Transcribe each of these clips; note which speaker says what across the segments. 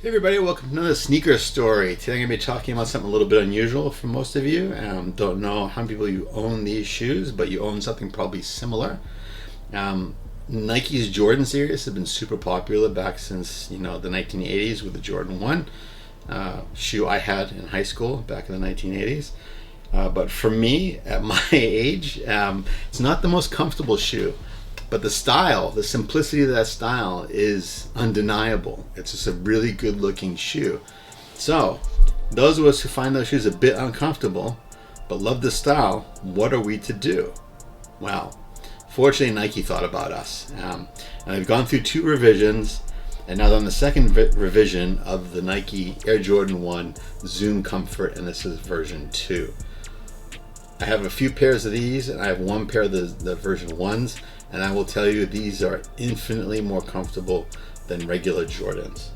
Speaker 1: Hey everybody, welcome to another sneaker story. Today I'm going to be talking about something a little bit unusual for most of you. Don't know how many people you own these shoes, but you own something probably similar. Nike's Jordan series has been super popular back since the 1980s with the Jordan 1 shoe I had in high school back in the 1980s. But for me, at my age, it's not the most comfortable shoe. But the style, the simplicity of that style is undeniable. It's just a really good looking shoe. So, those of us who find those shoes a bit uncomfortable but love the style, what are we to do? Well, fortunately Nike thought about us. And I've gone through 2 revisions, and now on the second revision of the Nike Air Jordan 1 Zoom Comfort, and this is version 2. I have a few pairs of these, and I have one pair of the version 1s, and I will tell you these are infinitely more comfortable than regular Jordans.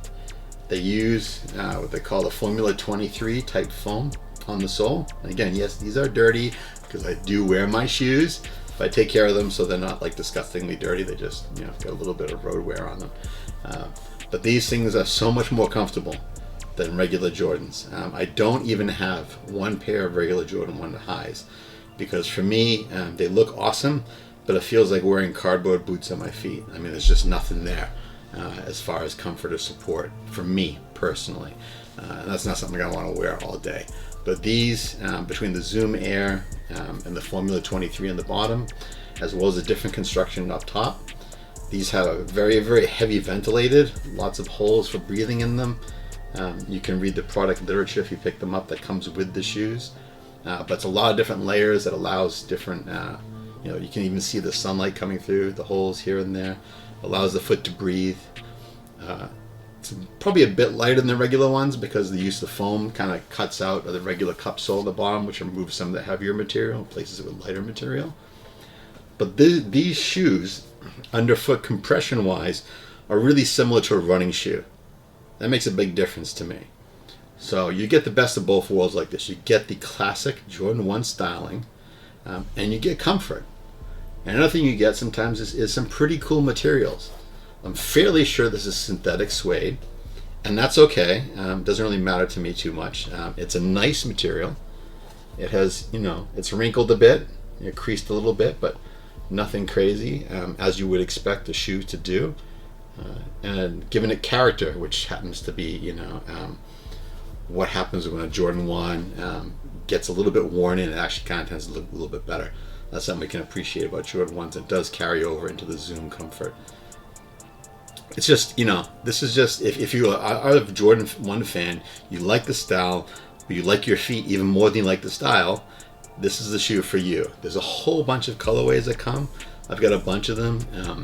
Speaker 1: They use what they call the Formula 23 type foam on the sole. And again, yes, these are dirty because I do wear my shoes, but I take care of them so they're not like disgustingly dirty. They just get a little bit of road wear on them. But these things are so much more comfortable than regular Jordans. I don't even have one pair of regular Jordan 1 highs because for me, they look awesome, but it feels like wearing cardboard boots on my feet. I mean, there's just nothing there as far as comfort or support for me personally. And that's not something I want to wear all day. But these, between the Zoom Air and the Formula 23 on the bottom, as well as a different construction up top, these have a very, very heavy ventilated, lots of holes for breathing in them. You can read the product literature if you pick them up that comes with the shoes. But it's a lot of different layers that allows different you can even see the sunlight coming through the holes here and there. Allows the foot to breathe. It's probably a bit lighter than the regular ones because the use of foam kind of cuts out the regular cup sole at the bottom, which removes some of the heavier material, places it with lighter material. But these shoes, underfoot compression wise, are really similar to a running shoe. That makes a big difference to me. So you get the best of both worlds like this. You get the classic Jordan 1 styling, and you get comfort. And another thing you get sometimes is some pretty cool materials. I'm fairly sure this is synthetic suede, and that's okay. Doesn't really matter to me too much. It's a nice material. It has, it's wrinkled a bit, creased a little bit, but nothing crazy, as you would expect a shoe to do. And giving it character, which happens to be, what happens when a Jordan 1 gets a little bit worn in. It actually kind of tends to look a little bit better. That's something we can appreciate about Jordan 1s. It does carry over into the Zoom Comfort. It's just, this is just, if you are a Jordan 1 fan, you like the style, but you like your feet even more than you like the style, this is the shoe for you. There's a whole bunch of colorways that come. I've got a bunch of them,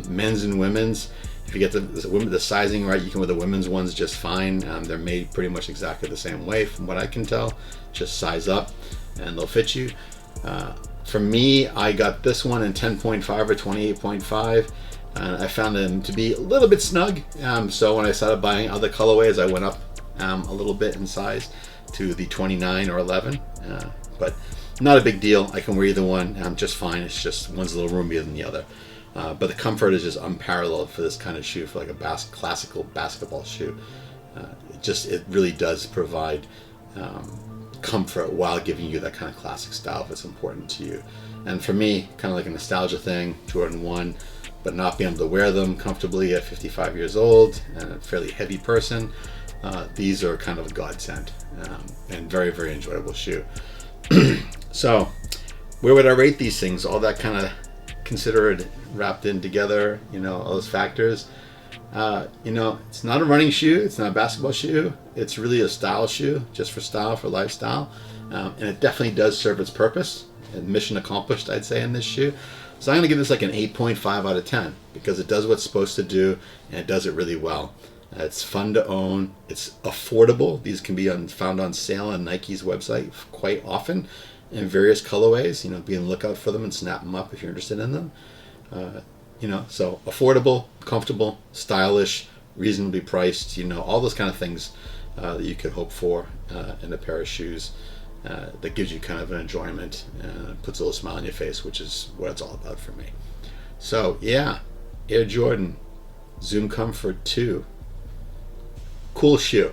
Speaker 1: men's and women's. If you get the sizing right, you can wear the women's ones just fine. They're made pretty much exactly the same way from what I can tell. Just size up and they'll fit you. For me, I got this one in 10.5 or 28.5. I found them to be a little bit snug. So when I started buying other colorways, I went up a little bit in size to the 29 or 11. But not a big deal. I can wear either one just fine. It's just one's a little roomier than the other. But the comfort is just unparalleled for this kind of shoe, for like a classical basketball shoe. It really does provide comfort while giving you that kind of classic style if it's important to you. And for me, kind of like a nostalgia thing, Jordan 1, but not being able to wear them comfortably at 55 years old and a fairly heavy person, these are kind of a godsend and very, very enjoyable shoe. So, where would I rate these things? All that kind of considered wrapped in together, all those factors. It's not a running shoe, it's not a basketball shoe, it's really a style shoe, just for style, for lifestyle, and it definitely does serve its purpose, and mission accomplished, I'd say, in this shoe. So I'm going to give this like an 8.5 out of 10, because it does what it's supposed to do, and it does it really well. It's fun to own, it's affordable. These can be found on sale on Nike's website quite often, in various colorways. Be on the lookout for them and snap them up if you're interested in them. So affordable, comfortable, stylish, reasonably priced, all those kind of things that you could hope for in a pair of shoes that gives you kind of an enjoyment and puts a little smile on your face, which is what it's all about for me. So yeah, Air Jordan Zoom Comfort 2. Cool shoe.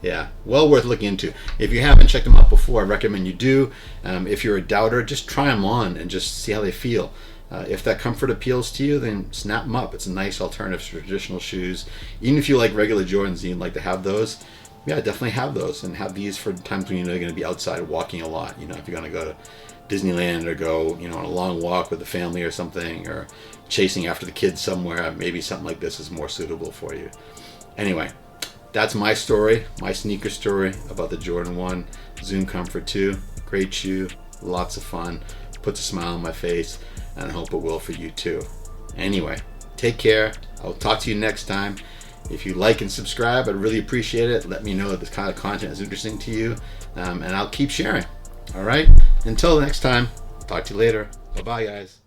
Speaker 1: Yeah, well worth looking into. If you haven't checked them out before, I recommend you do. If you're a doubter, just try them on and just see how they feel. If that comfort appeals to you, then snap them up. It's a nice alternative to traditional shoes. Even if you like regular Jordans and you'd like to have those, yeah, definitely have those, and have these for times when you know you're going to be outside walking a lot. You know, if you're going to go to Disneyland or go, you know, on a long walk with the family or something, or chasing after the kids somewhere, maybe something like this is more suitable for you. Anyway, that's my story, my sneaker story about the Jordan 1 Zoom Comfort 2. Great shoe, lots of fun, puts a smile on my face, and I hope it will for you too. Anyway, take care. I'll talk to you next time. If you like and subscribe, I'd really appreciate it. Let me know if this kind of content is interesting to you, and I'll keep sharing. All right? Until next time, talk to you later. Bye-bye, guys.